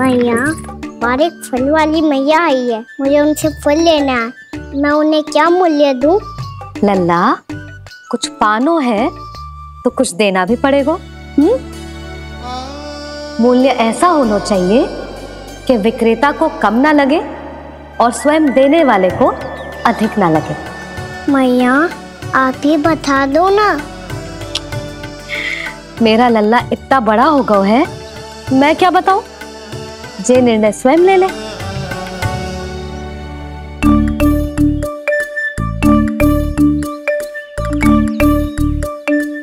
मैया, बाहर एक फल वाली मैया आई है, मुझे उनसे फल लेना है। मैं उन्हें क्या मूल्य दूं? लल्ला, कुछ पानो है तो कुछ देना भी पड़ेगा। मूल्य ऐसा होना चाहिए कि विक्रेता को कम ना लगे और स्वयं देने वाले को अधिक ना लगे। मैया, आप ही बता दो ना। मेरा लल्ला इतना बड़ा हो गया है, मैं क्या बताऊं? जे निर्णय स्वयं ले ले।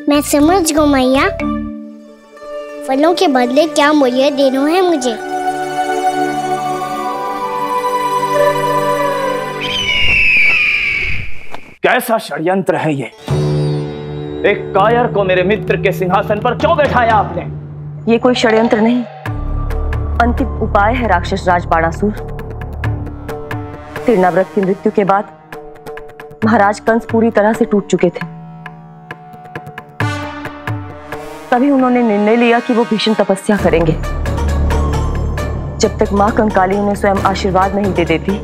मैं समझ गई मैया, फलों के बदले क्या मूल्य देना है मुझे। कैसा षड्यंत्र है ये? एक कायर को मेरे मित्र के सिंहासन पर क्यों बैठाया आपने? ये कोई षड्यंत्र नहीं, अंतिम उपाय है राक्षस राज बाणासुर। तिरनाव्रत की मृत्यु के बाद महाराज कंस पूरी तरह से टूट चुके थे। तभी उन्होंने निर्णय लिया कि वो भीषण तपस्या करेंगे। जब तक मां कंकाली उन्हें स्वयं आशीर्वाद नहीं दे देती,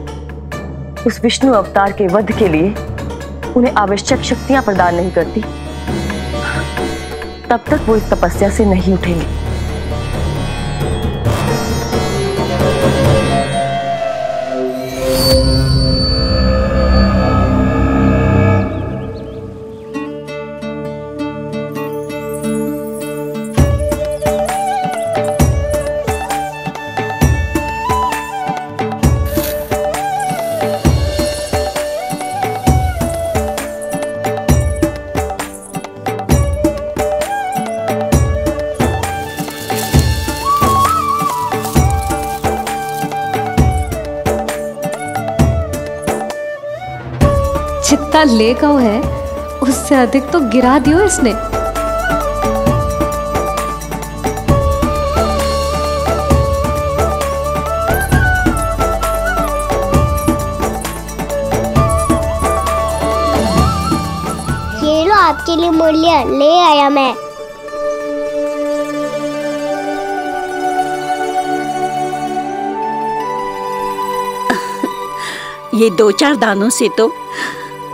उस विष्णु अवतार के वध के लिए उन्हें आवश्यक शक्तियां प्रदान नहीं करती, तब तक वो इस तपस्या से नहीं उठेंगे। जितना ले गओ है उससे अधिक तो गिरा दियो इसने। ये लो आपके लिए मूल्य, ले आया मैं। ये 2-4 दानों से तो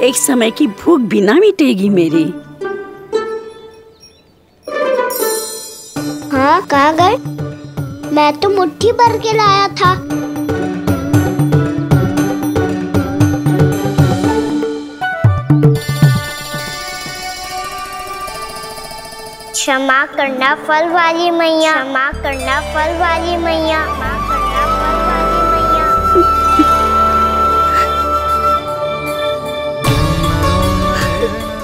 एक समय की भूख भी ना मिटेगी मेरी। हाँ, कहाँ गए? मैं तो मुट्ठी भर के लाया था। क्षमा करना फल वाली मैया, क्षमा करना फल वाली मैया, क्षमा करना फल वाली मैया।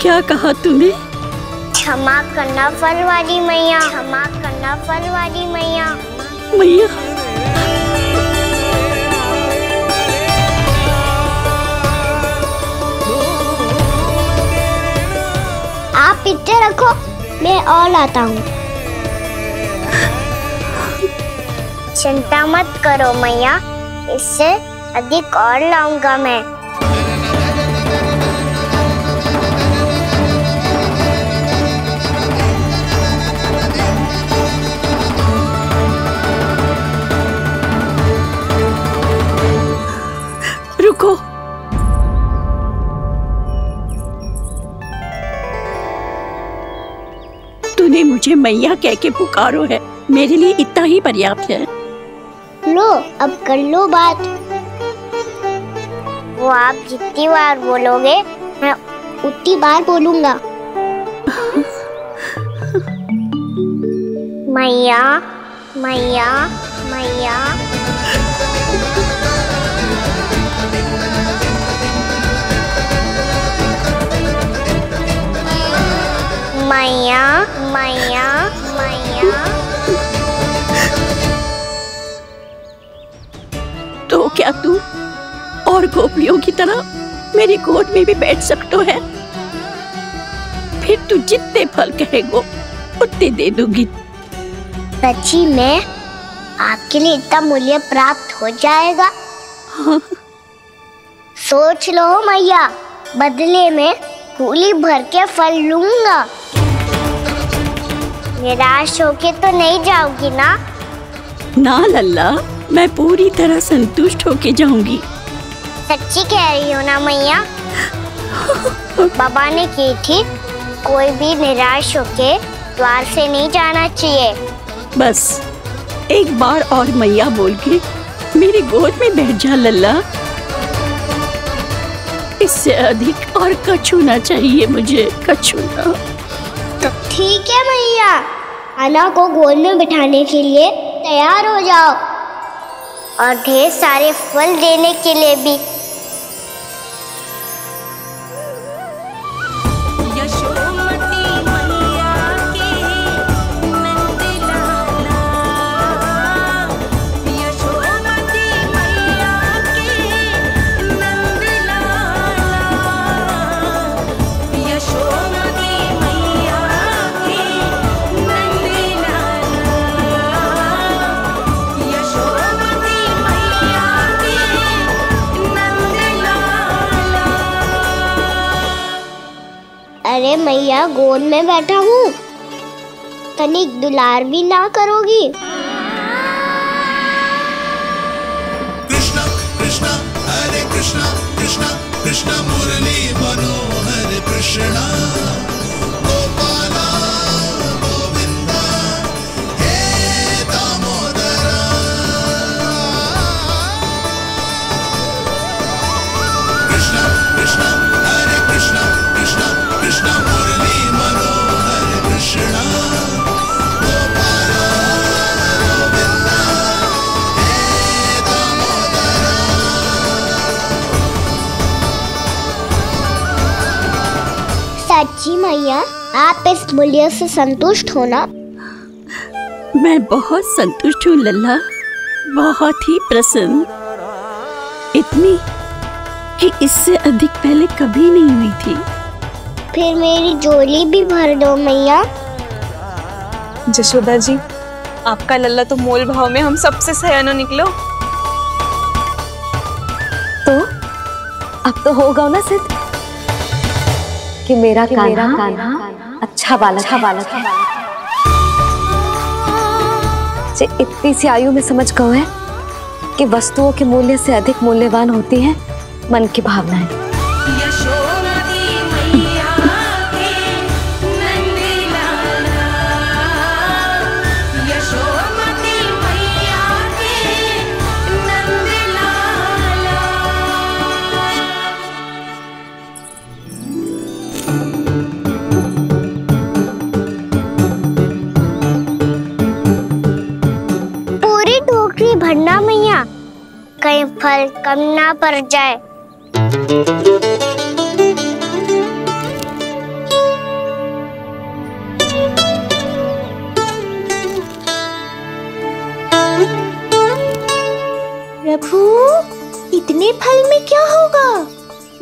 क्या कहा तूने? क्षमा करना फल वाली मैया, क्षमा करना फल वाली मैया। मैया, आप इतने रखो, मैं और लाता हूँ। चिंता मत करो मैया, इससे अधिक और लाऊंगा मैं। रुको, तूने मुझे मैया कह के पुकारो है, मेरे लिए इतना ही पर्याप्त है। लो, अब कर लो बात। वो आप जितनी बार बोलोगे, मैं उतनी बार बोलूंगा। मैया, मैया, मैया। मैया, मैया, मैया। तो क्या तू और गोपियों की तरह मेरी गोद में भी बैठ सकते है? फिर तू जितने फल कहेगो उतने दे दूंगी। सच्ची में आपके लिए इतना मूल्य प्राप्त हो जाएगा? हाँ। सोच लो मैया, बदले में झोली भर के फल लूंगा। निराश होके तो नहीं जाओगी ना? ना लल्ला, मैं पूरी तरह संतुष्ट होके जाऊंगी। सच्ची कह रही हो ना मैया? बाबा ने की थी, कोई भी निराश होके द्वार से नहीं जाना चाहिए। बस एक बार और मैया बोल के मेरी गोद में बैठ जा लल्ला। इससे अधिक और कछु ना चाहिए मुझे, कछु ना। तो ठीक है मैया, अन्ना को गोद में बिठाने के लिए तैयार हो जाओ और ढेर सारे फल देने के लिए भी। अरे मैया, गोद में बैठा हूँ, तनिक दुलार भी ना करोगी? कृष्णा कृष्णा हरे कृष्णा कृष्णा कृष्णा मुरली मनोहर कृष्णा गोपाला गोविंदा हे दामोदरा। कृष्णा कृष्णा हरे कृष्णा कृष्णा कृष्णा मुरली मनोहर कृष्णा गोपाला गोविंदा हे दामोदरा। सच्ची मैया, आप इस मूल्य से संतुष्ट हो ना? मैं बहुत संतुष्ट हूँ लल्ला, बहुत ही प्रसन्न। इतनी कि इससे अधिक पहले कभी नहीं हुई थी। फिर मेरी झोली भी भर दो मैया। जशोदा जी, आपका लल्ला तो मोल भाव में हम सबसे सयाना निकलो। तो अब तो होगा ना सिद्ध कि मेरा कान्हा अच्छा बालक है। जे इतनी सी आयु में समझ गए है कि वस्तुओं के मूल्य से अधिक मूल्यवान होती है मन की भावनाएं। पूरी टोकरी भरना मैया, कहीं फल कम ना पड़ जाए। प्रभु, इतने फल में क्या होगा?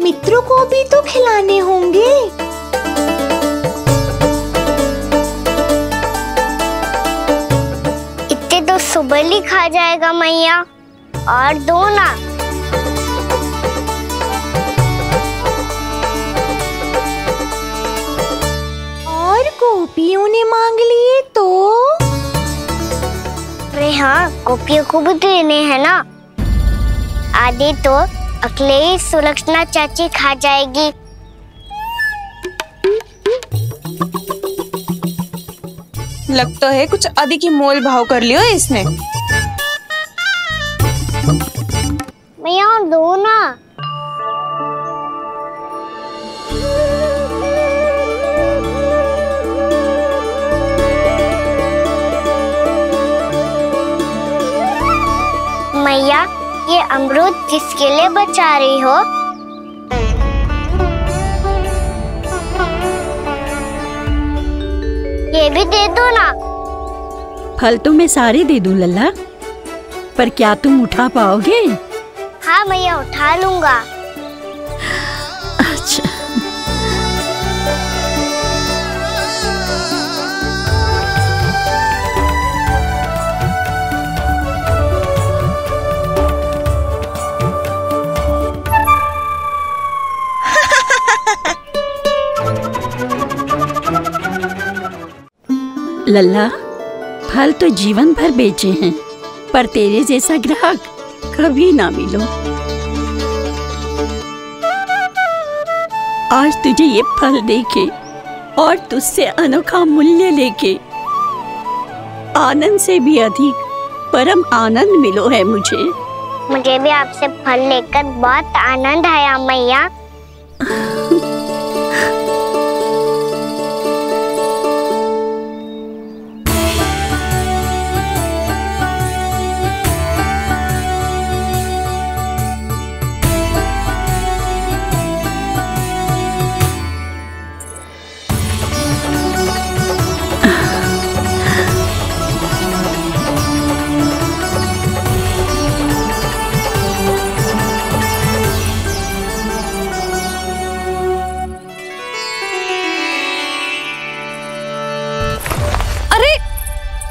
मित्रों को भी तो खिलाने होंगे। इतने तो सुबह ही खा जाएगा मैया, और दो ना। और गोपियों ने मांग लिए तो? अरे हाँ, गोपियों को भी देने हैं ना। आधे तो अकेले सुलक्षणा चाची खा जाएगी। लगता है कुछ अधिक ही मोल भाव कर लियो इसने। मैया और दो ना। मैया, ये अमरूद किसके लिए बचा रही हो? ये भी दे दो ना। फल तो मैं सारे दे दूं लल्ला, पर क्या तुम उठा पाओगे? हाँ मैया, उठा लूंगा। अच्छा। लल्ला, फल तो जीवन भर बेचे हैं, पर तेरे जैसा ग्राहक कभी ना मिलो। आज तुझे ये फल देके और तुझसे अनोखा मूल्य लेके आनंद से भी अधिक परम आनंद मिलो है मुझे। मुझे भी आपसे फल लेकर बहुत आनंद आया मैया।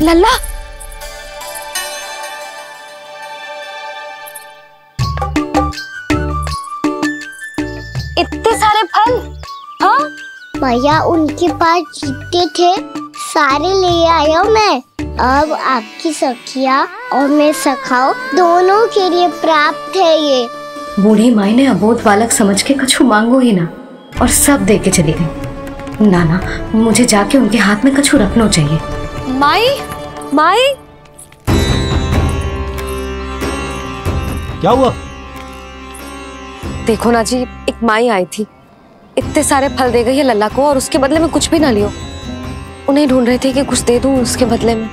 लल्ला, इतने सारे फल? हाँ भैया उनके पास जितने थे सारे ले आया मैं। अब आपकी सखिया और मैं सखाओ दोनों के लिए प्राप्त है ये। बूढ़ी माई ने अबोध बालक समझ के कछु मांगो ही ना और सब दे के चली गई। नाना, मुझे जाके उनके हाथ में कछु रखना चाहिए। माई, माई, क्या हुआ? देखो ना जी, एक माई आई थी, इतने सारे फल दे गई है लल्ला को और उसके बदले में कुछ भी ना लियो। उन्हें ढूंढ रही थी कि कुछ दे दूं उसके बदले में।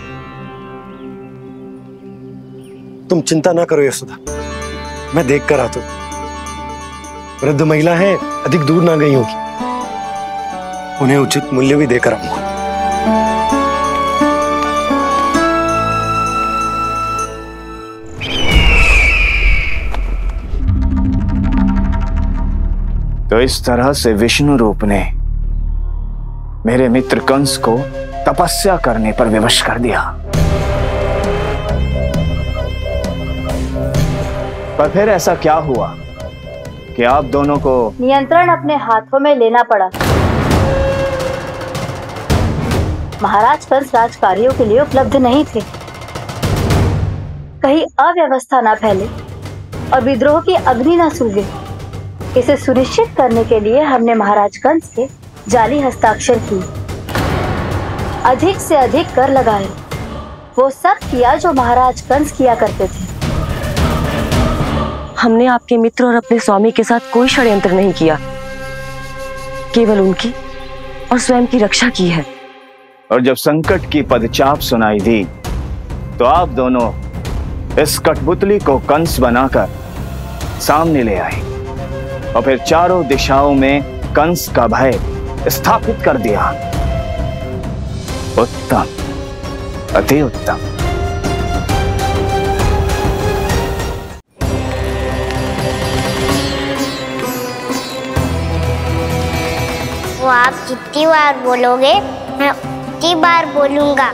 तुम चिंता ना करो यशोदा, मैं देख कर आता हूं। वृद्ध महिला है, अधिक दूर ना गई होगी, उन्हें उचित मूल्य भी देकर आऊंगा। तो इस तरह से विष्णु रूप ने मेरे मित्र कंस को तपस्या करने पर विवश कर दिया। पर फिर ऐसा क्या हुआ कि आप दोनों को नियंत्रण अपने हाथों में लेना पड़ा? महाराज कंस राजकार्यों के लिए उपलब्ध नहीं थे। कहीं अव्यवस्था न फैले और विद्रोह की अग्नि न सूझे, इसे सुनिश्चित करने के लिए हमने महाराज कंस के जाली हस्ताक्षर किए, अधिक से अधिक कर लगाए। वो सब किया जो महाराज कंस किया करते थे। हमने आपके मित्र और अपने स्वामी के साथ कोई षड्यंत्र नहीं किया, केवल उनकी और स्वयं की रक्षा की है। और जब संकट की पदचाप सुनाई दी तो आप दोनों इस कठपुतली को कंस बनाकर सामने ले आए और फिर चारों दिशाओं में कंस का भय स्थापित कर दिया। उत्तम, अति उत्तम। वो आप जितनी बार बोलोगे मैं उतनी बार बोलूंगा।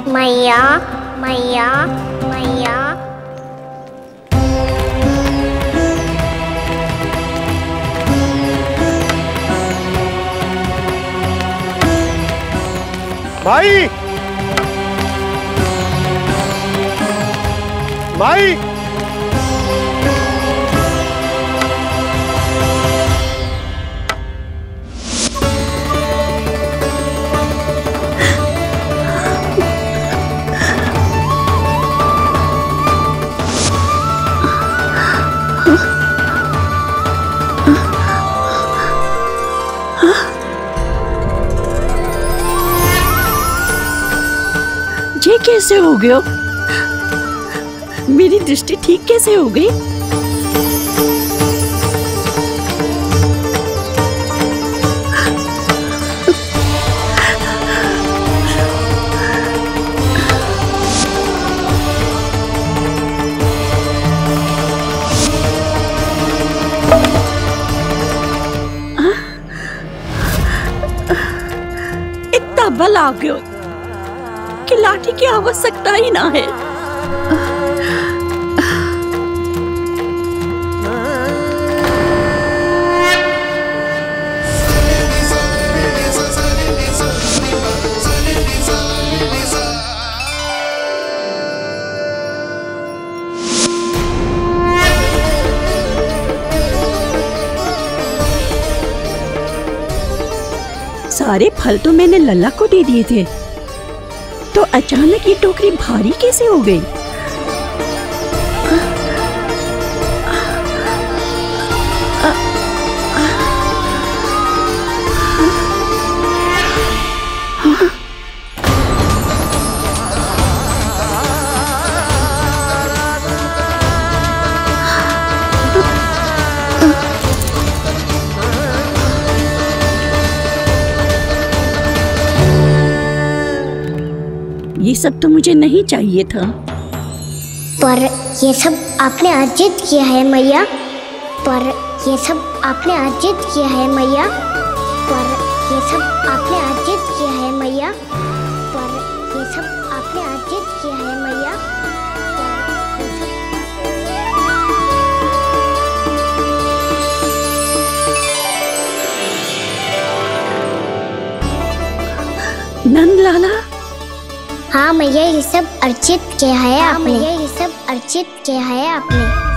मैया, मैया, मैया। माई, माई, ये कैसे हो गया? मेरी दृष्टि ठीक कैसे हो गई? इतना बल आ गया कि लाठी की आवश्यकता ही ना है। सारे फल तो मैंने लल्ला को दे दिए थे, तो अचानक ये टोकरी भारी कैसे हो गई? ये सब तो मुझे नहीं चाहिए था। पर ये सब आपने अर्जित किया है मैया। पर ये सब आपने अर्जित किया है मैया। पर ये सब आपने अर्जित किया है मैया। पर ये सब आपने अर्जित किया है मैया। नंद लाला। हाँ मैया, ये सब अर्जित किया है आपने। मैया, ये सब अर्जित किया है आपने।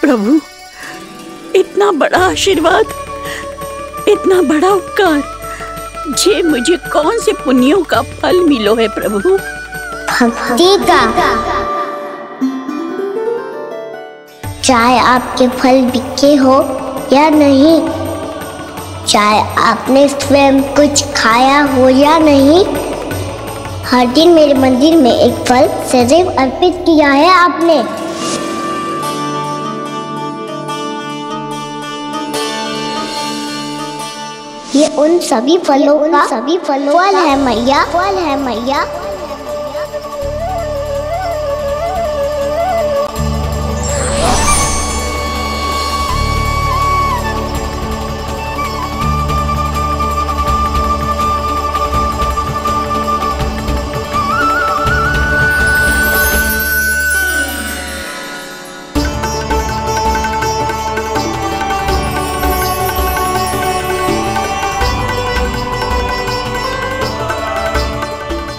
प्रभु, इतना बड़ा आशीर्वाद, इतना बड़ा उपकार, जे मुझे कौन से पुण्यों का फल मिलो है प्रभु? भक्ति का। चाहे आपके फल बिके हो या नहीं, चाहे आपने स्वयं कुछ खाया हो या नहीं, हर दिन मेरे मंदिर में एक फल सदैव अर्पित किया है आपने। ये उन सभी फलों का फल है मैया। फल है मैया।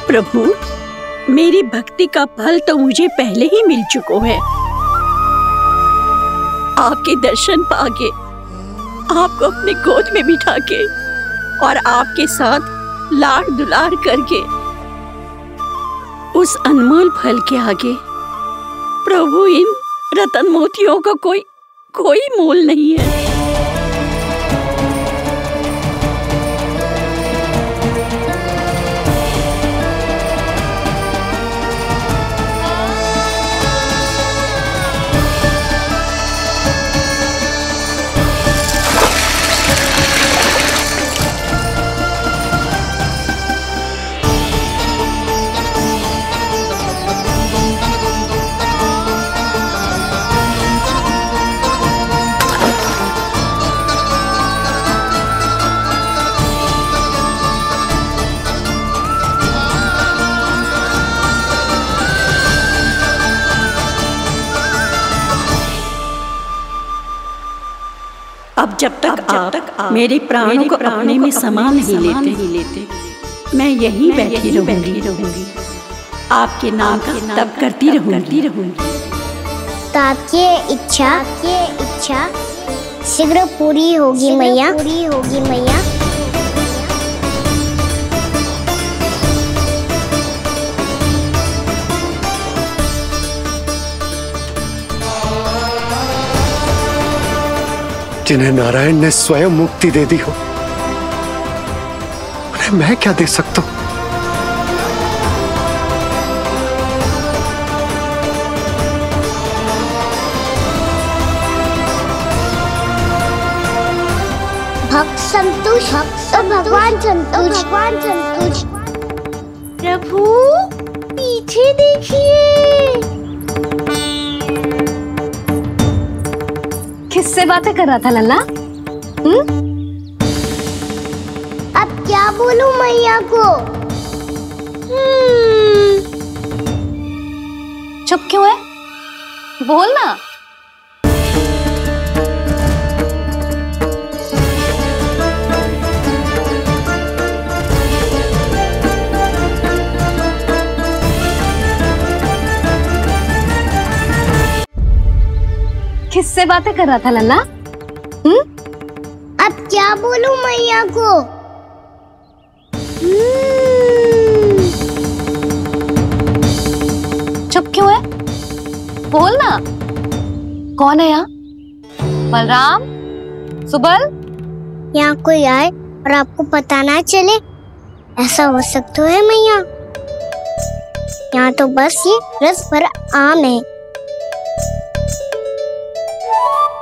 प्रभु, मेरी भक्ति का फल तो मुझे पहले ही मिल चुका है। आपके दर्शन पाके, आपको अपने गोद में बिठा के और आपके साथ लाड दुलार करके, उस अनमोल फल के आगे प्रभु इन रतन मोतियों का कोई मोल नहीं है। आप मेरे प्राणों को अपने में समा नहीं लेते, मैं यहीं बैठी रहूंगी, आपके नाम का तप करती रहूंगी। ताकि इच्छा शीघ्र पूरी होगी मैया। जिन्हें नारायण ने स्वयं मुक्ति दे दी हो, उन्हें मैं क्या दे सकता हूं? भक्त संतोष, भगवान संतोष। प्रभु पीछे देखिए। किससे बातें कर रहा था लल्ला? अब क्या बोलूं मैया को? चुप क्यों है? बोल ना। किससे बातें कर रहा था लल्ला? अब क्या बोलूं मैया को? चुप क्यों है? बोल ना। कौन है यहाँ? बलराम, सुबल? यहाँ कोई आए और आपको पता ना चले, ऐसा हो सकता है मैया? यहाँ तो बस ये रस भर आम है,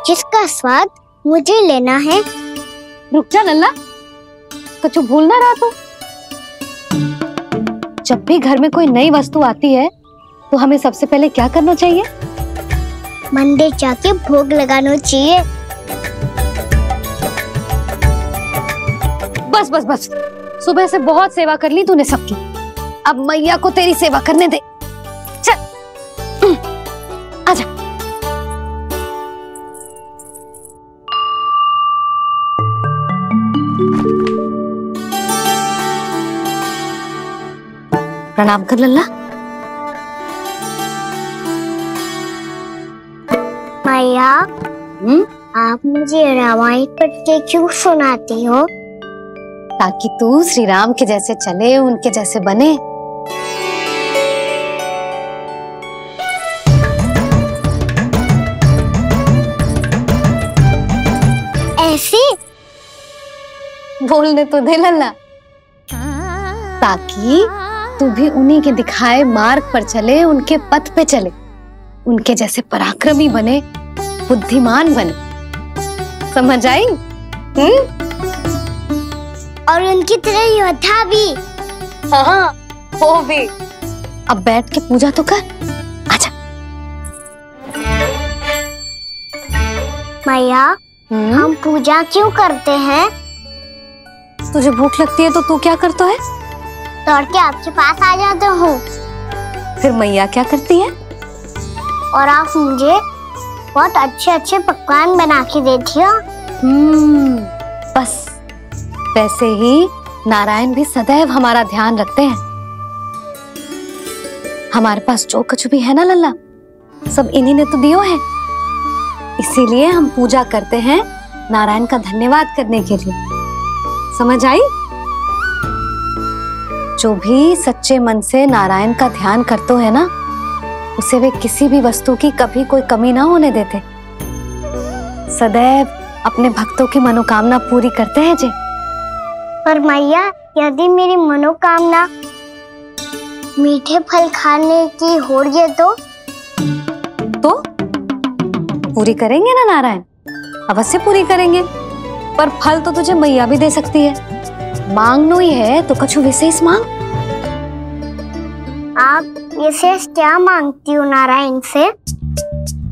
जिसका स्वाद मुझे लेना है। रुक जा लल्ला, कुछ भूल ना रहा तू। जब भी घर में कोई नई वस्तु आती है तो हमें सबसे पहले क्या करना चाहिए? मंदिर जाके भोग लगाना चाहिए। बस सुबह से बहुत सेवा कर ली तूने सबकी, अब मैया को तेरी सेवा करने दे। चल आजा। प्रणाम कर लल्ला। मैया, आप मुझे रामायण पढ़ के क्यों सुनाती हो? ताकि तू श्री राम के जैसे चले, उनके जैसे बने। ऐसे बोलने तो दे लल्ला, ताकि तू भी उन्हीं के दिखाए मार्ग पर चले, उनके पथ पे चले, उनके जैसे पराक्रमी बने, बुद्धिमान बने। समझ आई? और उनकी तरह योद्धा भी। हाँ, वो भी। अब बैठ के पूजा तो कर। आजा। मैया, हम पूजा क्यों करते हैं? तुझे भूख लगती है तो तू क्या करता है? दौड़ के आपके पास आ जाता हूँ। फिर मैया क्या करती है? और आप मुझे बहुत अच्छे पकवान बना के देती हो। बस वैसे ही नारायण भी सदैव हमारा ध्यान रखते हैं। हमारे पास जो कुछ भी है ना लल्ला, सब इन्हीं ने तो दियो है। इसीलिए हम पूजा करते हैं नारायण का धन्यवाद करने के लिए। समझ आई? जो भी सच्चे मन से नारायण का ध्यान करते है ना, उसे वे किसी भी वस्तु की कभी कोई कमी ना होने देते। सदैव अपने भक्तों की मनोकामना पूरी करते हैं जे। पर मैया, यदि मेरी मनोकामना मीठे फल खाने की हो रही है तो पूरी करेंगे ना नारायण? अवश्य पूरी करेंगे, पर फल तो तुझे मैया भी दे सकती है। मांगनो ही है तो कुछ विशेष मांग। आप विशेष क्या मांगती हो नारायण से?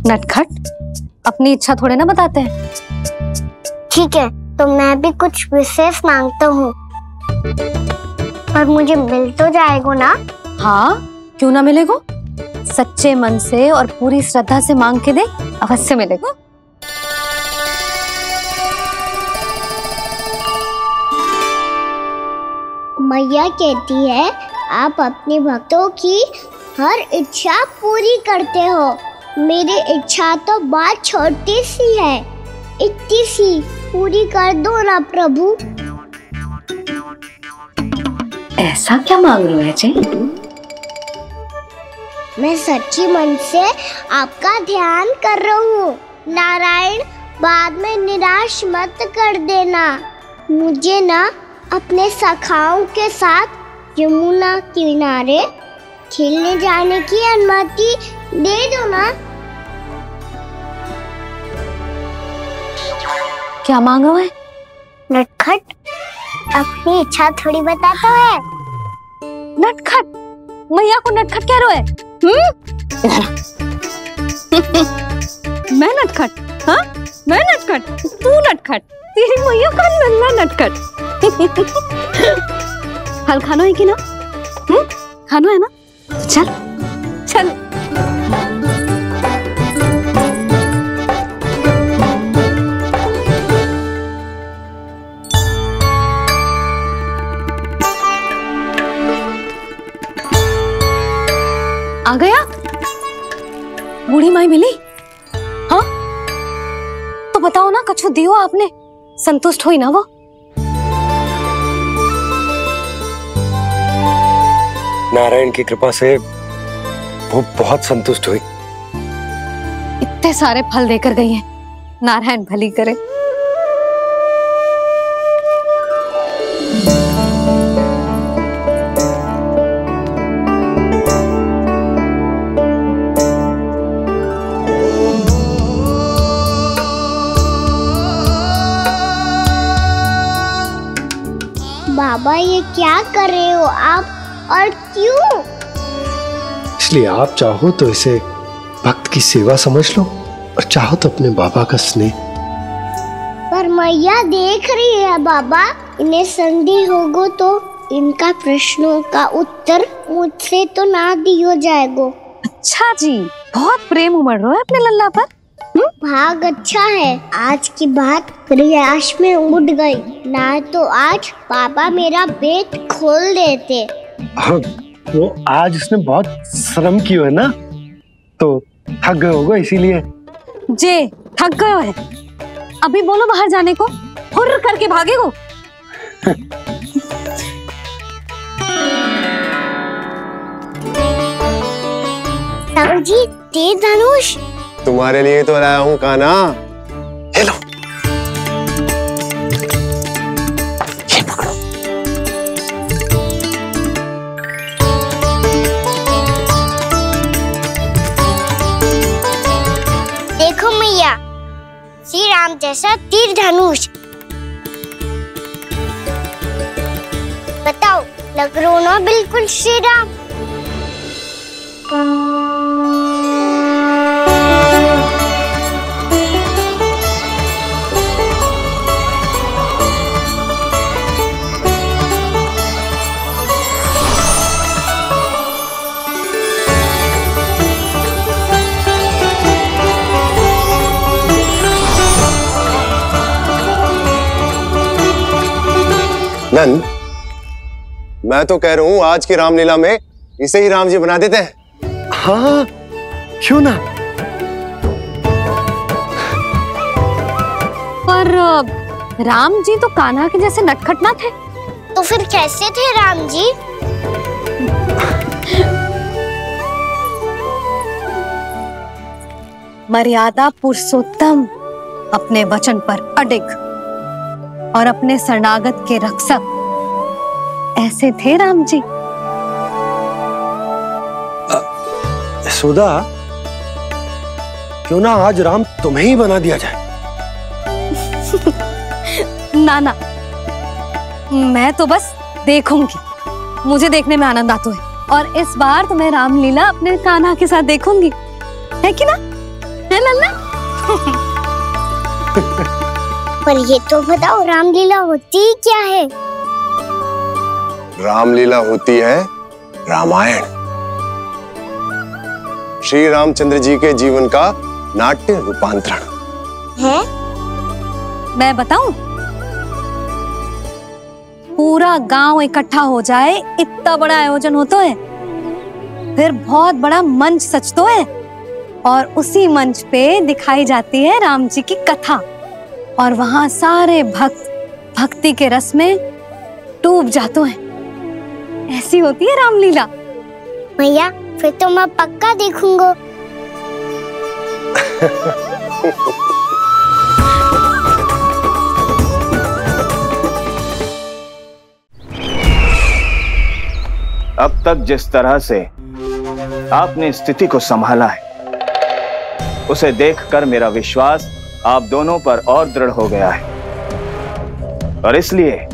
नटखट, अपनी इच्छा थोड़े ना बताते हैं। ठीक है, तो मैं भी कुछ विशेष मांगता हूँ, पर मुझे मिल तो जाएगा ना? हाँ, क्यों ना मिलेगा? सच्चे मन से और पूरी श्रद्धा से मांग के दे, अवश्य मिलेगा। मैया कहती है आप अपने भक्तों की हर इच्छा पूरी करते हो। मेरी इच्छा तो बहुत छोटी सी है, इतनी सी पूरी कर दो ना प्रभु। ऐसा क्या मांग रहे हो जी? मैं सच्ची मन से आपका ध्यान कर रहा हूँ। नारायण, बाद में निराश मत कर देना। मुझे ना अपने सखाओं के साथ यमुना किनारे खेलने जाने की अनुमति दे दो ना। क्या मांग रहा है? नटखट अपनी इच्छा थोड़ी बताता है। नटखट? मैया को नटखट कह रहे है? मैं नटखट? हाँ, मैं नटखट? तू नटखट? तेरी मैया का नल्ला नटखट। हल खानो है कि ना? खानो है ना? चल चल। आ गया? बूढ़ी माई मिली? हाँ, तो बताओ ना, कछु दियो आपने, संतुष्ट हुई ना वो? नारायण की कृपा से वो बहुत संतुष्ट हुई। इतने सारे फल देकर गई हैं, नारायण भली करे। बाबा, ये क्या कर रहे हो आप और क्यों? इसलिए आप चाहो तो इसे भक्त की सेवा समझ लो और चाहो तो अपने बाबा का स्नेह। पर मैया देख रही है बाबा, इन्हें संदेह होगो तो इनका प्रश्नों का उत्तर मुझसे तो ना दियो जाएगो। अच्छा जी, बहुत प्रेम उमड़ रहा है अपने लल्ला पर। भाग अच्छा है, आज की बात प्रयास में उड़ गई, ना तो आज पापा मेरा पेट खोल देते। हाँ, वो आज उसने बहुत श्रम किया है ना, तो थक गए होगा इसीलिए। जे थक गए है, अभी बोलो बाहर जाने को, हुर्र करके भागेगो। जी, तेज धनुष तुम्हारे लिए तो लाया हूँ कान्हा, ले लो। ये पकड़ो। देखो मैया, श्री राम जैसा तीर धनुष। बताओ, लग रहा ना बिल्कुल श्री राम? नंद, मैं तो कह रहा हूँ आज की रामलीला में इसे ही राम जी बना देते हैं। हाँ, क्यों ना? पर राम जी तो कान्हा के जैसे नटखट ना थे। तो फिर कैसे थे राम जी? मर्यादा पुरुषोत्तम, अपने वचन पर अडिग और अपने शरणागत के रक्षक, ऐसे थे राम जी। यशोदा, क्यों ना आज राम तुम्हें ही बना दिया जाए? ना ना, मैं तो बस देखूंगी, मुझे देखने में आनंद आता है, और इस बार तो मैं रामलीला अपने कान्हा के साथ देखूंगी, है कि ना? है लल्ला? पर ये तो बताओ, रामलीला होती क्या है? रामलीला होती है रामायण, श्री रामचंद्र जी के जीवन का नाट्य रूपांतरण है। मैं बताऊं? पूरा गांव इकट्ठा हो जाए, इतना बड़ा आयोजन होता है, फिर बहुत बड़ा मंच सजतो है और उसी मंच पे दिखाई जाती है राम जी की कथा और वहां सारे भक्त भक्ति के रस में डूब जाते हैं। ऐसी होती है रामलीला। मैया फिर तो मैं पक्का देखूंगा। अब तक जिस तरह से आपने स्थिति को संभाला है, उसे देखकर मेरा विश्वास आप दोनों पर और दृढ़ हो गया है। और इसलिए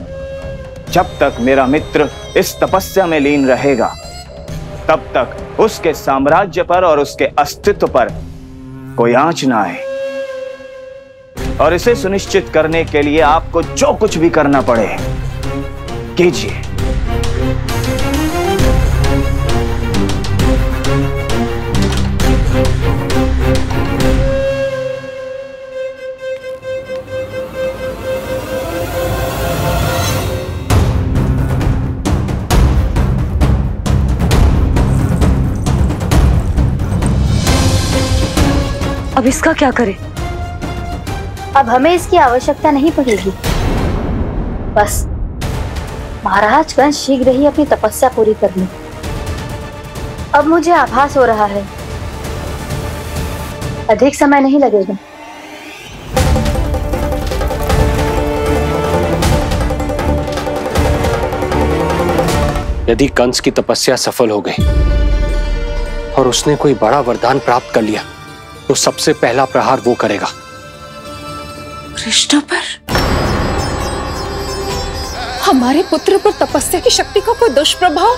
जब तक मेरा मित्र इस तपस्या में लीन रहेगा, तब तक उसके साम्राज्य पर और उसके अस्तित्व पर कोई आंच ना आए। और इसे सुनिश्चित करने के लिए आपको जो कुछ भी करना पड़े कीजिए। अब इसका क्या करें? अब हमें इसकी आवश्यकता नहीं पड़ेगी। बस महाराज कंस शीघ्र ही अपनी तपस्या पूरी कर ले। अब मुझे आभास हो रहा है अधिक समय नहीं लगेगा। यदि कंस की तपस्या सफल हो गई और उसने कोई बड़ा वरदान प्राप्त कर लिया, तो सबसे पहला प्रहार वो करेगा। कृष्ण पर? हमारे पुत्र पर तपस्या की शक्ति का कोई दुष्प्रभाव?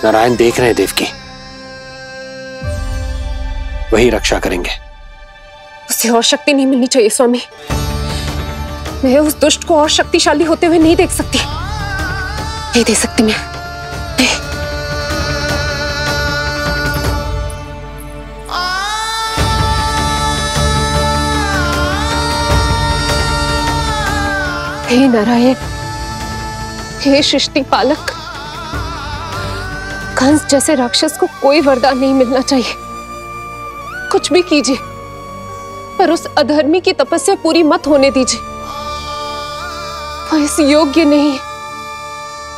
नारायण देख रहे हैं देवकी, वही रक्षा करेंगे। उसे और शक्ति नहीं मिलनी चाहिए स्वामी। मैं उस दुष्ट को और शक्तिशाली होते हुए नहीं देख सकती, नहीं दे सकती मैं। हे नारायण, हे सृष्टि पालक, कंस जैसे राक्षस को कोई वरदान नहीं मिलना चाहिए। कुछ भी कीजिए, पर उस अधर्मी की तपस्या पूरी मत होने दीजिए। वो इस योग्य नहीं है,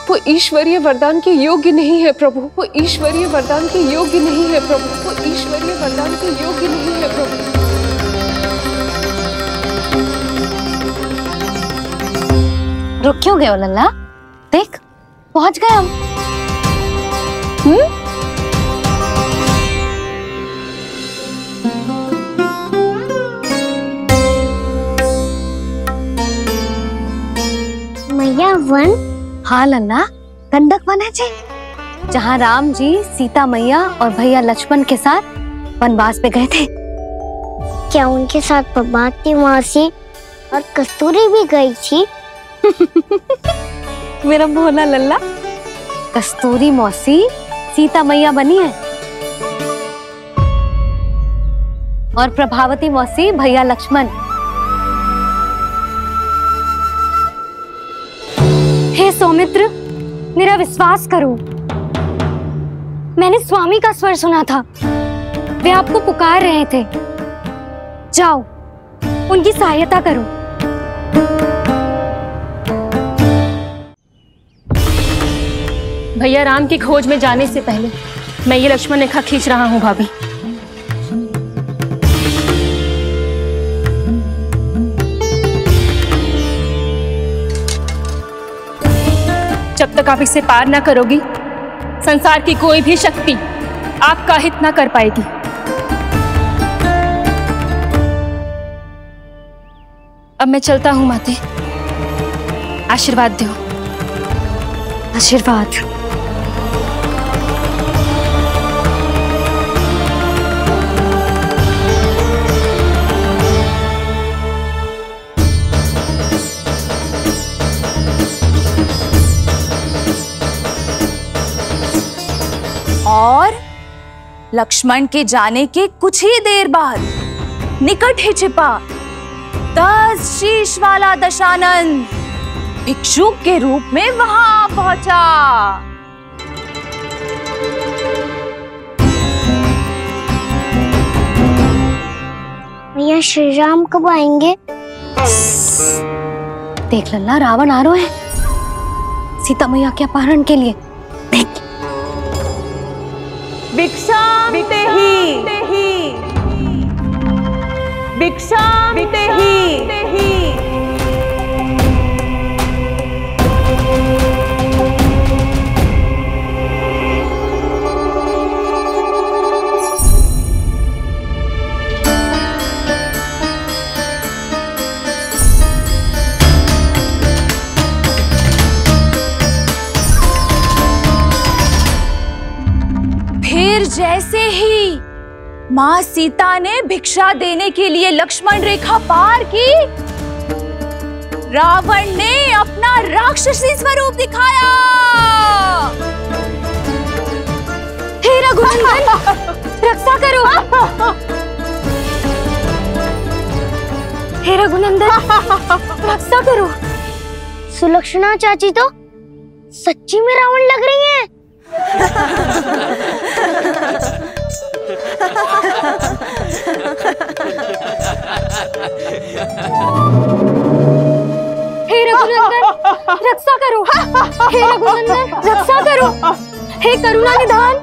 वो ईश्वरीय वरदान के योग्य नहीं है प्रभु। वो ईश्वरीय वरदान के योग्य नहीं है प्रभु। वो ईश्वरीय वरदान के योग्य नहीं है प्रभु। रुक क्यों गए हो लल्ला? देख पहुंच गए हम। मैया वन? हाँ लल्ला, गंडक वन है जी, जहाँ राम जी सीता मैया और भैया लक्ष्मण के साथ वनवास पे गए थे। क्या उनके साथ पद्मावती मौसी और कस्तूरी भी गई थी? मेरा भोला लल्ला, कस्तूरी मौसी सीता मैया बनी है और प्रभावती मौसी भैया लक्ष्मण। हे सौमित्र, मेरा विश्वास करो, मैंने स्वामी का स्वर सुना था। वे आपको पुकार रहे थे। जाओ उनकी सहायता करो। भैया राम की खोज में जाने से पहले मैं ये लक्ष्मण रेखा खींच रहा हूँ भाभी। जब तक आप इसे पार ना करोगी, संसार की कोई भी शक्ति आपका हित ना कर पाएगी। अब मैं चलता हूँ माते, आशीर्वाद दो। आशीर्वाद। और लक्ष्मण के जाने के कुछ ही देर बाद निकट ही छिपा 10 शीश वाला दशानन भिक्षुक के रूप में वहां पहुंचा। मैया श्री राम कब आएंगे? देख लल्ला, रावण आ रहे हैं सीता मैया के अपहरण के लिए। भिक्षाम देहि, भिक्षाम देहि। फिर जैसे ही माँ सीता ने भिक्षा देने के लिए लक्ष्मण रेखा पार की, रावण ने अपना राक्षसी स्वरूप दिखाया। हे रघुनंदन, रक्षा करो। हे रघुनंदन, रक्षा करो। सुलक्षणा चाची तो सच्ची में रावण लग रही हैं। हे रघुनंदन, रक्षा करो। हे रघुनंदन, रक्षा करो। हे करुणा निधान।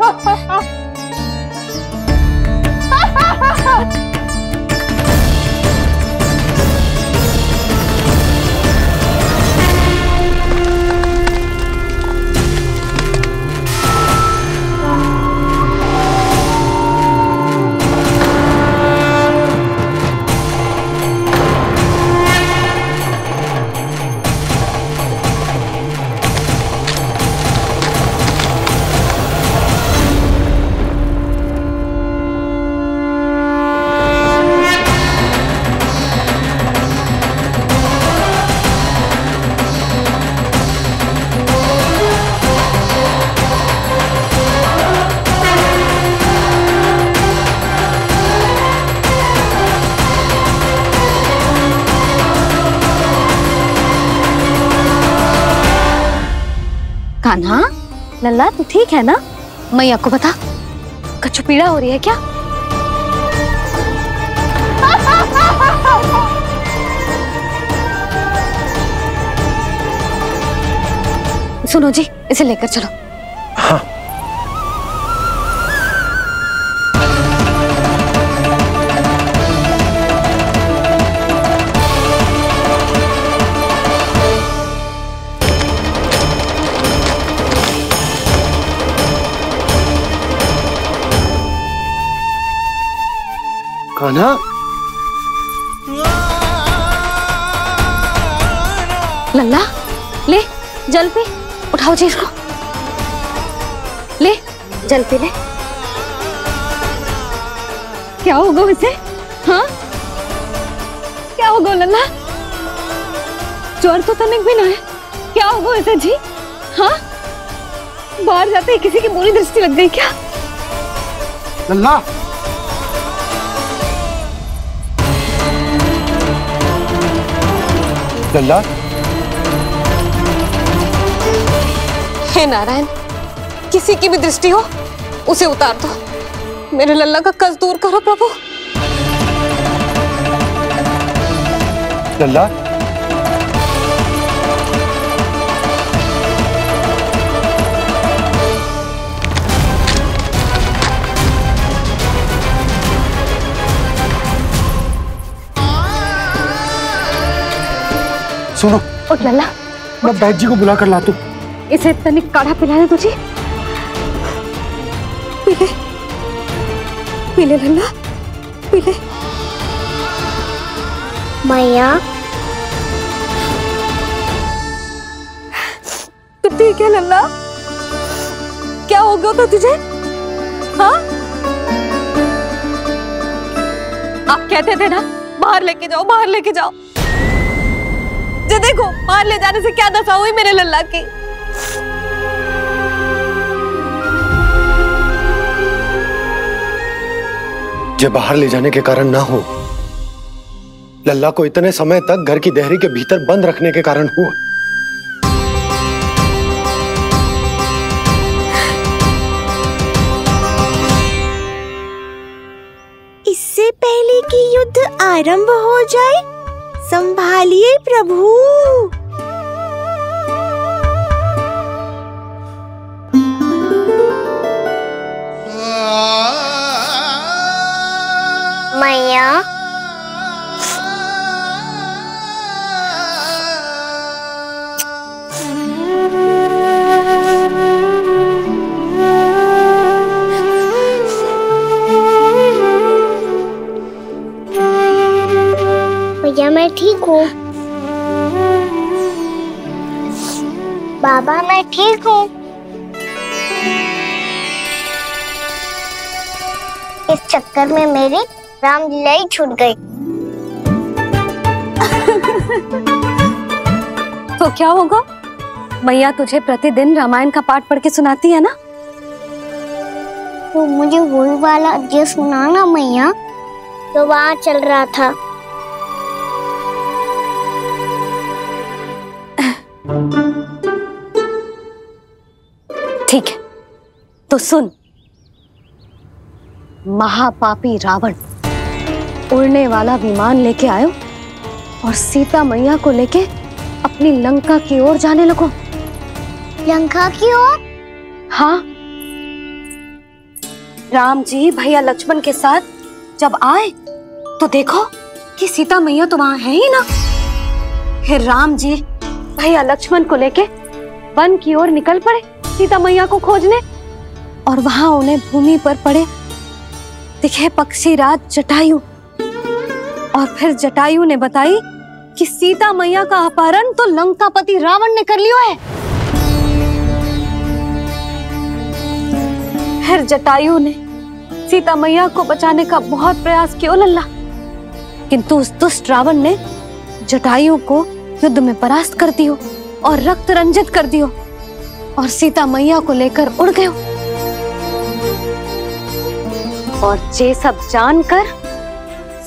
कान्हा, लल्ला तू ठीक है ना? मैया को बता, कछु पीड़ा हो रही है क्या? सुनो जी, इसे लेकर चलो। हाँ। कान्हा, लल्ला ले जल पी, उठाओ जी इसको, ले जल पी ले। क्या होगा उसे? हाँ क्या होगा लल्ला? ज्वर तो तनिक भी ना है, क्या होगा उसे जी? हाँ बाहर जाते ही किसी की बुरी दृष्टि लग गई क्या? लल्ला, लल्ला, हे नारायण, किसी की भी दृष्टि हो उसे उतार दो, मेरे लल्ला का कष्ट दूर करो प्रभु। लल्ला, सुनो, उठ लल्ला, मैं बैद जी को बुला कर लाता हूँ। इसे तनिक काढ़ा पिला दे तुझे। पी ले, पी ले लल्ला, पी ले। मैया तो ठीक है लल्ला, क्या हो गया था तुझे? हाँ आप कहते थे ना बाहर लेके जाओ, बाहर लेके जाओ। जे देखो बाहर ले जाने से क्या दशा हुई मेरे लल्ला की। जे बाहर ले जाने के कारण ना हो, लल्ला को इतने समय तक घर की देहरी के भीतर बंद रखने के कारण हुआ। इससे पहले कि युद्ध आरंभ हो जाए, संभालिए प्रभु। मैया, भैया मैं ठीक हूँ। बाबा मैं ठीक हूँ। इस चक्कर में मेरी रामलीला ही छूट गई। तो क्या होगा? मैया तुझे प्रतिदिन रामायण का पाठ पढ़ के सुनाती है ना? तो मुझे वही वाला जो सुनाना मैया, तो वहाँ चल रहा था। ठीक है, तो सुन। महापापी रावण उड़ने वाला विमान लेके आयो और सीता मैया को लेके अपनी लंका की ओर जाने लगो। लंका की ओर? हाँ। राम जी भैया लक्ष्मण के साथ जब आए तो देखो कि सीता मैया तो वहां है ही ना। फिर राम जी भैया लक्ष्मण को लेके वन की ओर निकल पड़े सीता मैया को खोजने, और वहां उन्हें भूमि पर पड़े दिखे पक्षीराज जटायु। और फिर जटायु ने बताई कि सीता मैया का अपहरण तो लंकापति रावण ने कर लियो है। फिर जटायु ने सीता मैया को बचाने का बहुत प्रयास किया लल्ला, किंतु उस दुष्ट रावण ने जटायु को युद्ध में परास्त कर दियो और रक्त रंजित कर दियो और सीता मैया को लेकर उड़ गयो। और ये सब जानकर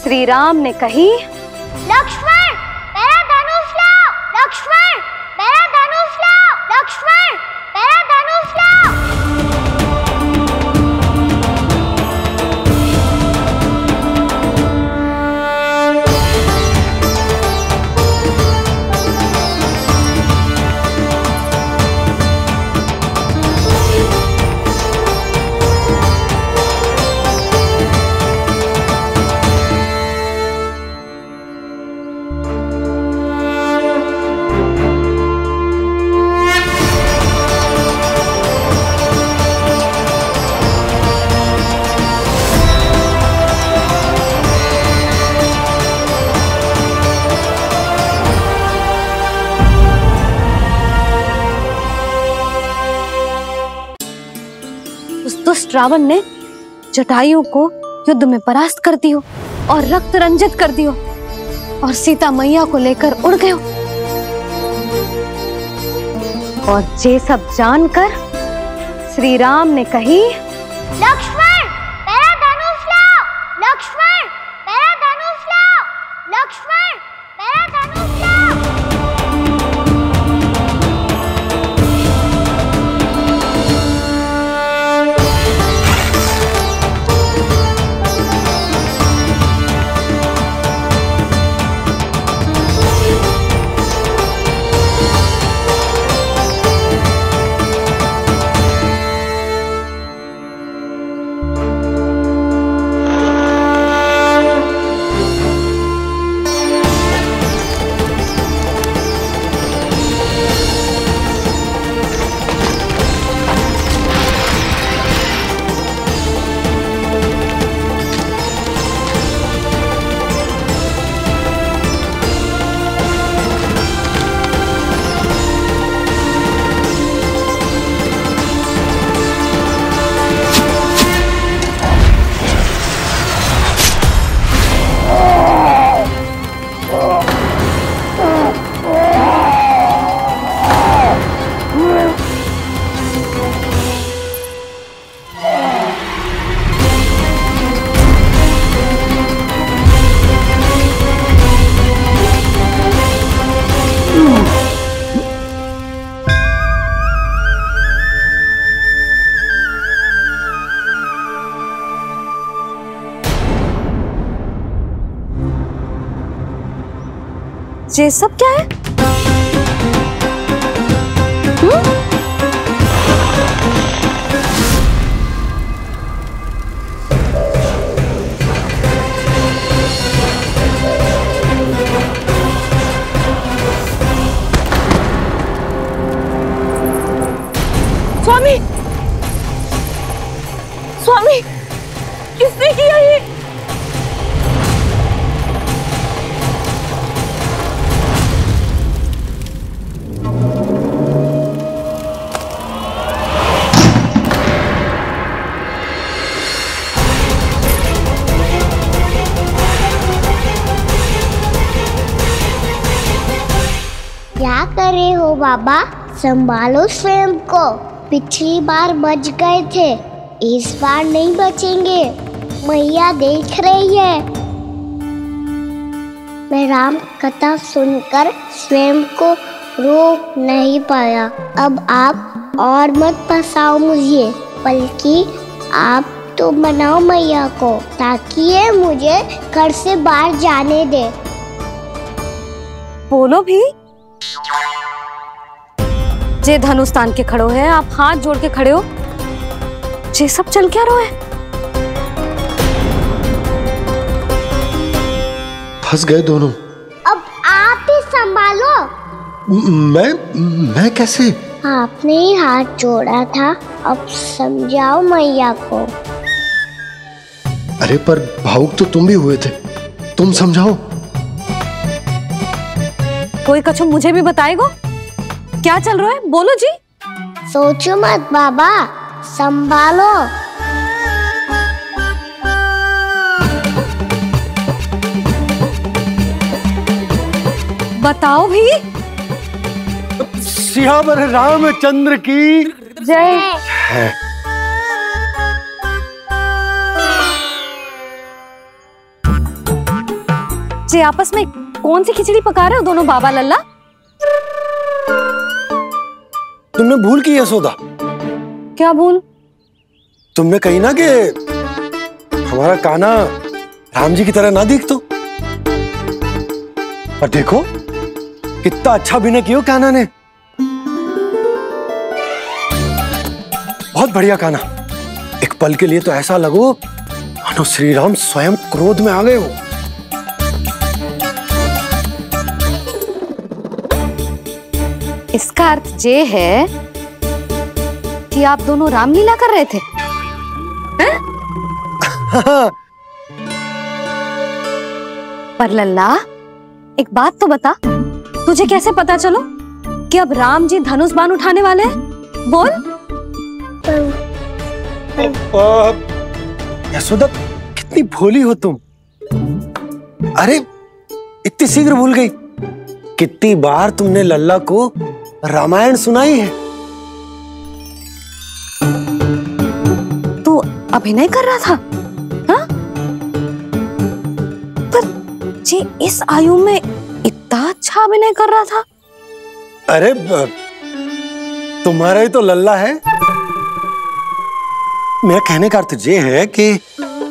श्री राम ने कही, लक्ष्मण मेरा धनुष लाओ, लक्ष्मण मेरा धनुष लाओ, लक्ष्मण मेरा धनुष लाओ। दुष्ट रावण ने जटायु को युद्ध में परास्त कर दियो और रक्त रंजित कर दियो और सीता मैया को लेकर उड़ गयो। और ये सब जानकर श्री राम ने कही, लक्ष्मण मेरा धनुष लाओ, लक्ष्मण मेरा धनुष लाओ, लक्ष्मण मेरा धनुष लाओ। ये सब क्या है? स्वामी, स्वामी, किसने किया ये? क्या कर रहे हो बाबा? संभालो स्वयं को। पिछली बार बच गए थे, इस बार नहीं बचेंगे। मैया देख रही है। मैं राम कथा सुनकर स्वयं को रोक नहीं पाया। अब आप और मत फंसाओ मुझे, बल्कि आप तो मनाओ मैया को, ताकि ये मुझे घर से बाहर जाने दे। बोलो भी। जे धनुष तान के खड़ो है, आप हाथ जोड़ के खड़े हो। ये सब चल क्या रहा है? फंस गए दोनों। अब आप ही संभालो। मैं कैसे? आपने ही हाथ जोड़ा था, अब समझाओ मैया को। अरे पर भावुक तो तुम भी हुए थे, तुम समझाओ। कोई कछु मुझे भी बताएगो? क्या चल रहा है? बोलो जी। सोचो मत बाबा, संभालो। बताओ भी। सियावर रामचंद्र की जय। है। जे आपस में कौन सी खिचड़ी पका रहे हो दोनों बाबा लल्ला? तुमने भूल की यशोदा? क्या भूल? तुमने कही ना कि हमारा कान्हा राम जी की तरह ना दिख तो। पर देखो कितना अच्छा अभिनय किया कान्हा ने। बहुत बढ़िया कान्हा। एक पल के लिए तो ऐसा लगो मानो श्री राम स्वयं क्रोध में आ गए हो। इसका अर्थ ये है कि आप दोनों रामलीला कर रहे थे, हैं? पर लल्ला एक बात तो बता, तुझे कैसे पता चलो कि अब राम जी धनुष बाण उठाने वाले हैं? बोल। यशोदा कितनी भोली हो तुम। अरे इतनी शीघ्र भूल गई। कितनी बार तुमने लल्ला को रामायण सुनाई है। तू अभिनय कर रहा था, हाँ? पर जी इस आयु में इतना अच्छा अभिनय कर रहा था। अरे तुम्हारा ही तो लल्ला है। मेरा कहने का अर्थ ये है कि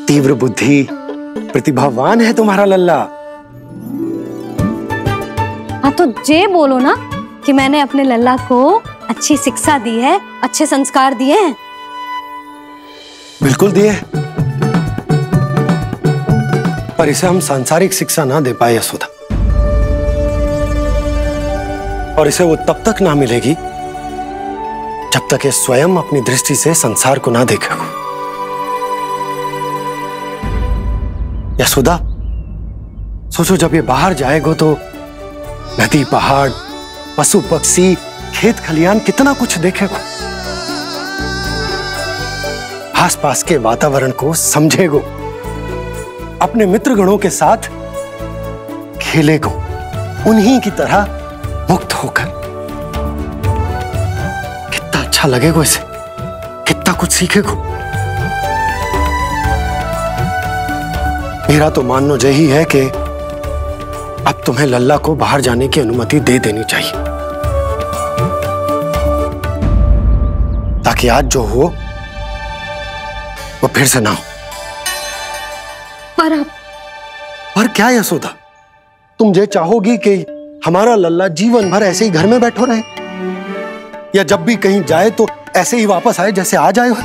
तीव्र बुद्धि, प्रतिभावान है तुम्हारा लल्ला। हाँ तो जे बोलो ना कि मैंने अपने लल्ला को अच्छी शिक्षा दी है, अच्छे संस्कार दिए हैं। बिल्कुल दिए, पर इसे हम सांसारिक शिक्षा ना दे पाए यशोदा। और इसे वो तब तक ना मिलेगी जब तक ये स्वयं अपनी दृष्टि से संसार को ना देखेगा। यशोदा सोचो, जब ये बाहर जाएगा तो नदी, पहाड़, पशु पक्षी, खेत खलियान कितना कुछ देखेगा। आसपास के वातावरण को समझेगो, अपने मित्रगणों के साथ खेलेगो, उन्हीं की तरह मुक्त होकर। कितना अच्छा लगेगा इसे, कितना कुछ सीखेगो। मेरा तो मानना यही है कि अब तुम्हें लल्ला को बाहर जाने की अनुमति दे देनी चाहिए, ताकि आज जो हो वो फिर से ना हो। पर क्या यशोदा, तुम ये चाहोगी कि हमारा लल्ला जीवन भर ऐसे ही घर में बैठो रहे, या जब भी कहीं जाए तो ऐसे ही वापस आए जैसे आज आए हो?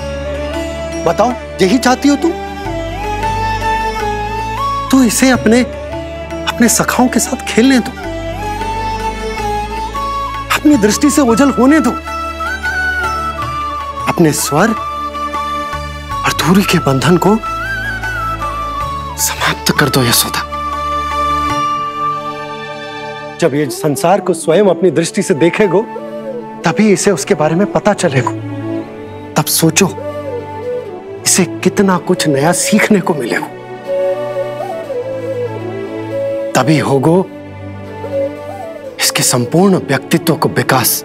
बताओ, यही चाहती हो तुम? तो इसे अपने सखाओं के साथ खेलने दो, अपनी दृष्टि से ओझल होने दो, अपने स्वर और दूरी के बंधन को समाप्त कर दो यशोदा। जब ये संसार को स्वयं अपनी दृष्टि से देखेगो तभी इसे उसके बारे में पता चलेगा। तब सोचो इसे कितना कुछ नया सीखने को मिलेगा। तभी होगो इसके संपूर्ण व्यक्तित्व को विकास।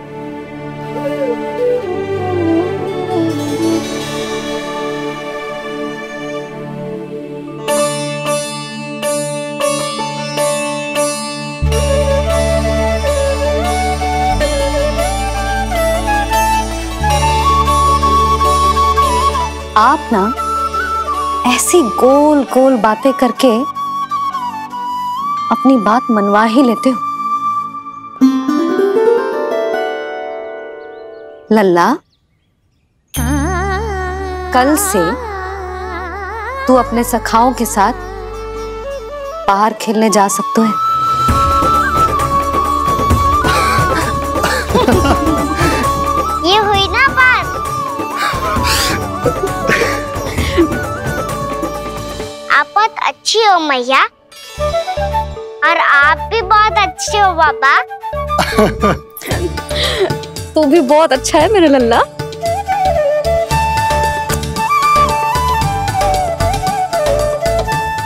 आप ना ऐसी गोल गोल बातें करके अपनी बात मनवा ही लेते हो। लल्ला, कल से तू अपने सखाओं के साथ बाहर खेलने जा सकते है। ये हुई ना बात। आप बहुत अच्छी हो मैया, और आप भी बहुत अच्छे हो पापा। तू भी बहुत अच्छा है मेरे लल्ला।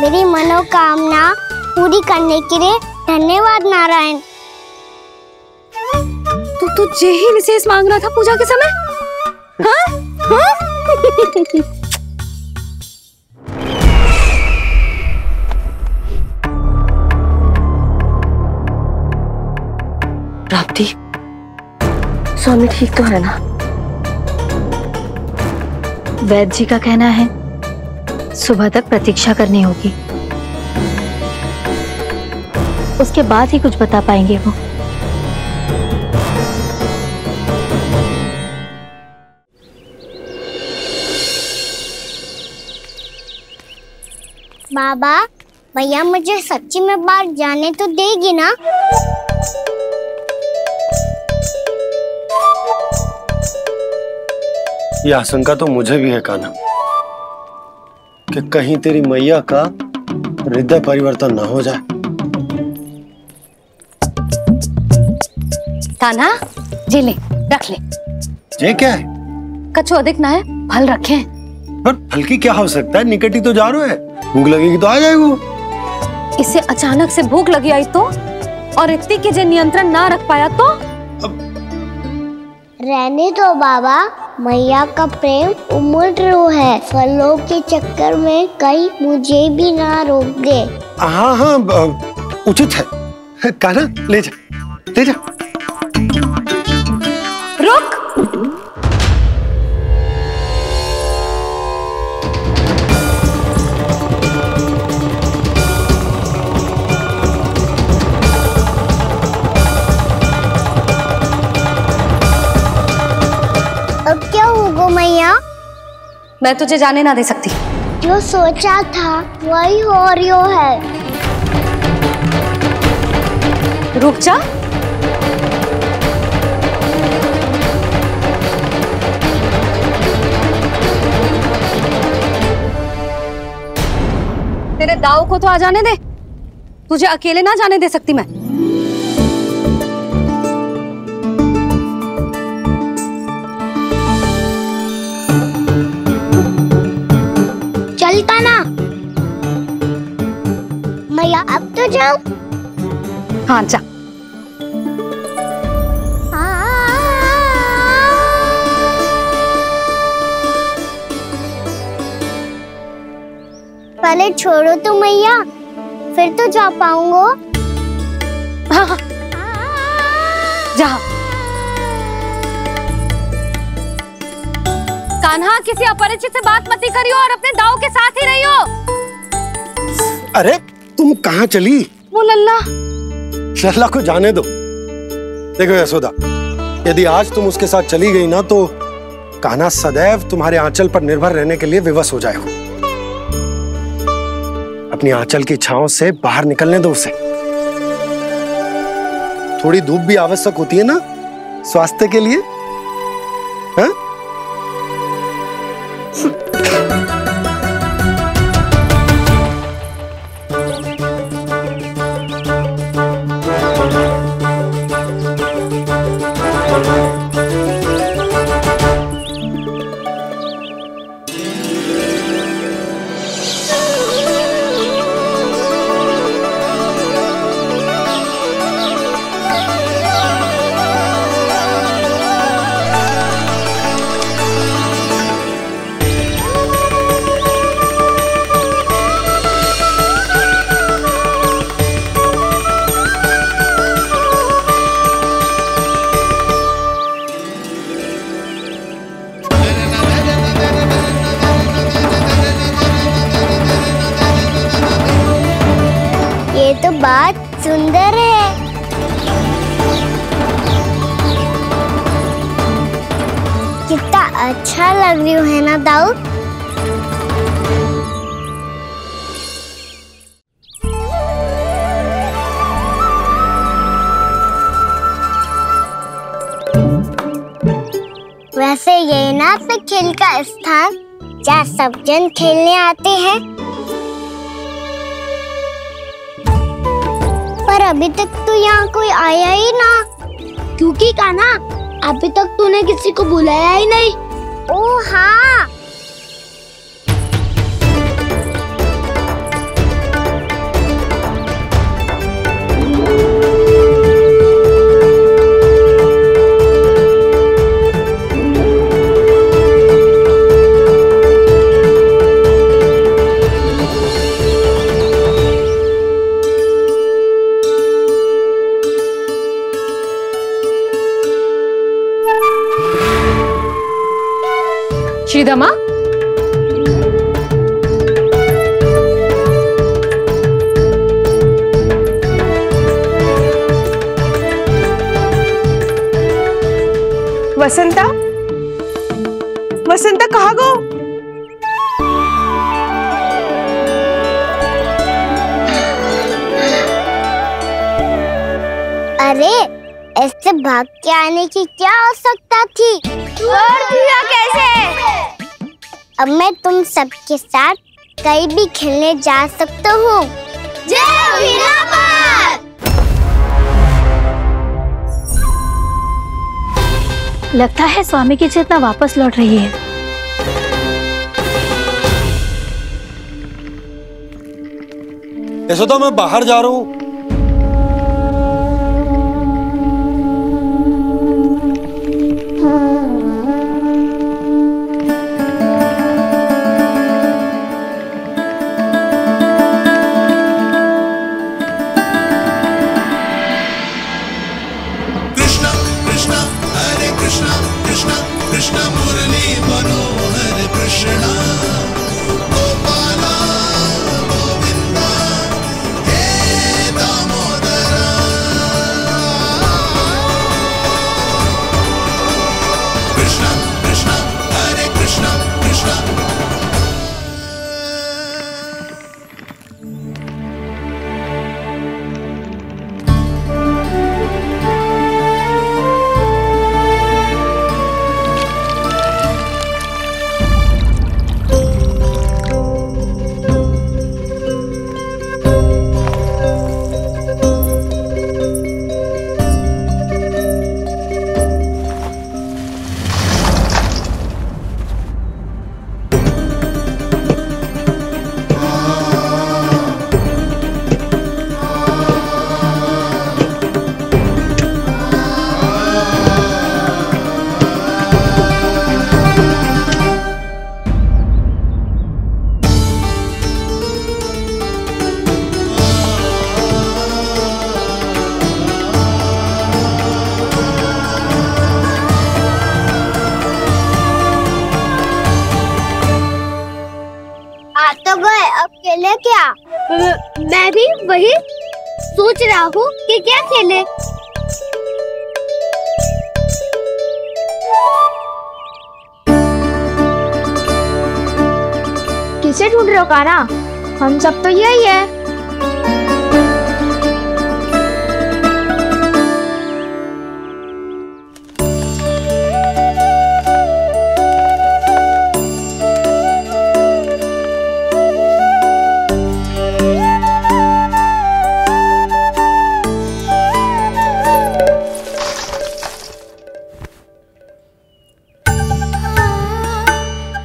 मेरी मनोकामना पूरी करने के लिए धन्यवाद नारायण। तू तुझे ही विशेष मांग रहा था पूजा के समय? हाँ? हाँ? राप्ती, स्वामी ठीक तो है ना? वैद्य जी का कहना है सुबह तक प्रतीक्षा करनी होगी, उसके बाद ही कुछ बता पाएंगे वो। बाबा, भैया मुझे सच्ची में बाहर जाने तो देगी ना? ये आशंका तो मुझे भी है कान्हा, कि कहीं तेरी मैया का हृदय परिवर्तन न हो जाए। कान्हा, जी ले, रख ले। ये क्या है? कछु अधिक ना है, फल रखे हैं। पर फल की क्या आवश्यकता है? निकट ही तो जा रहे हैं, भूख लगेगी तो आ जाएगा। इसे अचानक से भूख लगी आई तो, और इतनी के जे नियंत्रण ना रख पाया तो? रहने दो बाबा, मैया का प्रेम उमड़ रो है। फलों के चक्कर में कहीं मुझे भी ना रोक दे। हाँ हाँ, उचित है। कान्हा, ले जा, ले जा। रुक। अब क्या होगा मैया? मैं तुझे जाने ना दे सकती। जो सोचा था वही हो रही है। रुक जा। तेरे दाव को तो आ जाने दे, तुझे अकेले ना जाने दे सकती मैं। चलता ना मैया, अब तो जाओ। हाँ जा। पहले छोड़ो तो मैया, फिर तो जा पाऊंगा। हाँ हाँ, जा। कान्हा, किसी अपरिचित से बात मत करियो और अपने दाव के साथ ही रहियो। अरे तुम कहाँ चली? वो लल्ला, लल्ला को जाने दो। देखो यशोदा, यदि आज तुम उसके साथ चली गई ना तो कान्हा सदैव तुम्हारे आंचल पर निर्भर रहने के लिए विवश हो जाएगा। अपनी आंचल की छांव से बाहर निकलने दो उसे। थोड़ी धूप भी आवश्यक होती है ना स्वास्थ्य के लिए, हाँ? तो बात सुंदर है। कितना अच्छा लग रही है ना दाऊ। वैसे ये ना तो खेल का स्थान जहाँ सब जन खेलने आते हैं, पर अभी तक तो यहाँ कोई आया ही ना। क्योंकि कान्हा, अभी तक तूने किसी को बुलाया ही नहीं। ओह हाँ, श्रीदमा, वसंता, वसंता कहाँ गो? अरे ऐसे भाग के आने की क्या आवश्यकता थी? कैसे? अब मैं तुम सबके साथ कहीं भी खेलने जा सकता हूँ। लगता है स्वामी की चेतना वापस लौट रही है। ऐसा तो मैं बाहर जा रहा हूँ। कृष्ण मुरली मनोहर कृष्ण गोपाला गोविंदा हे दामोदरा। कृष्ण कृष्ण हरे कृष्ण कृष्ण। तो गए, अब खेले क्या? मैं भी वही सोच रहा हूँ कि क्या खेले। किसे ढूंढ रहे हो कान्हा? हम सब तो यही है।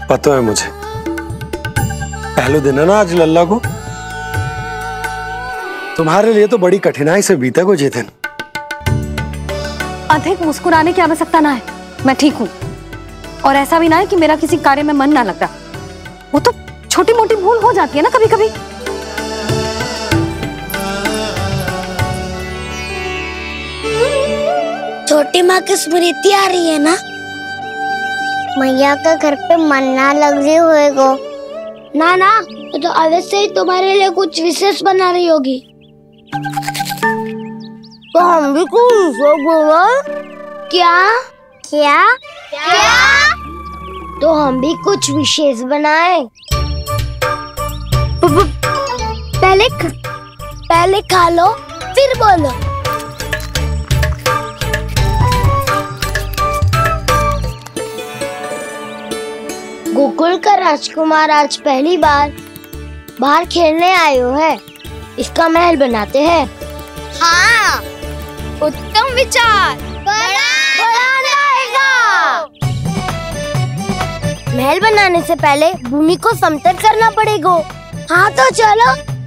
पता है मुझे, पहले दिन है ना आज लल्ला को। तुम्हारे लिए तो बड़ी कठिनाई से बीता को ये दिन। अधिक मुस्कुराने की आवश्यकता ना है, मैं ठीक हूँ। और ऐसा भी ना है कि मेरा किसी कार्य में मन ना लग रहा। वो तो छोटी मोटी भूल हो जाती है ना कभी कभी। छोटी माँ की स्मृति आ रही है ना? मैया का घर पे मन ना लग रही होएगो। ना ना, तो अवश्य ही तुम्हारे लिए कुछ विशेष बना रही होगी। तो हम भी कुछ विशेष बोलो। क्या क्या क्या? तो हम भी कुछ विशेष बनाए। पहले खा लो फिर बोलो। गोकुल का राजकुमार आज पहली बार बाहर खेलने आए हो है, इसका महल बनाते हैं। हाँ, उत्तम विचार। बनाना आएगा। महल बनाने से पहले भूमि को समतल करना पड़ेगा। हाँ तो चलो।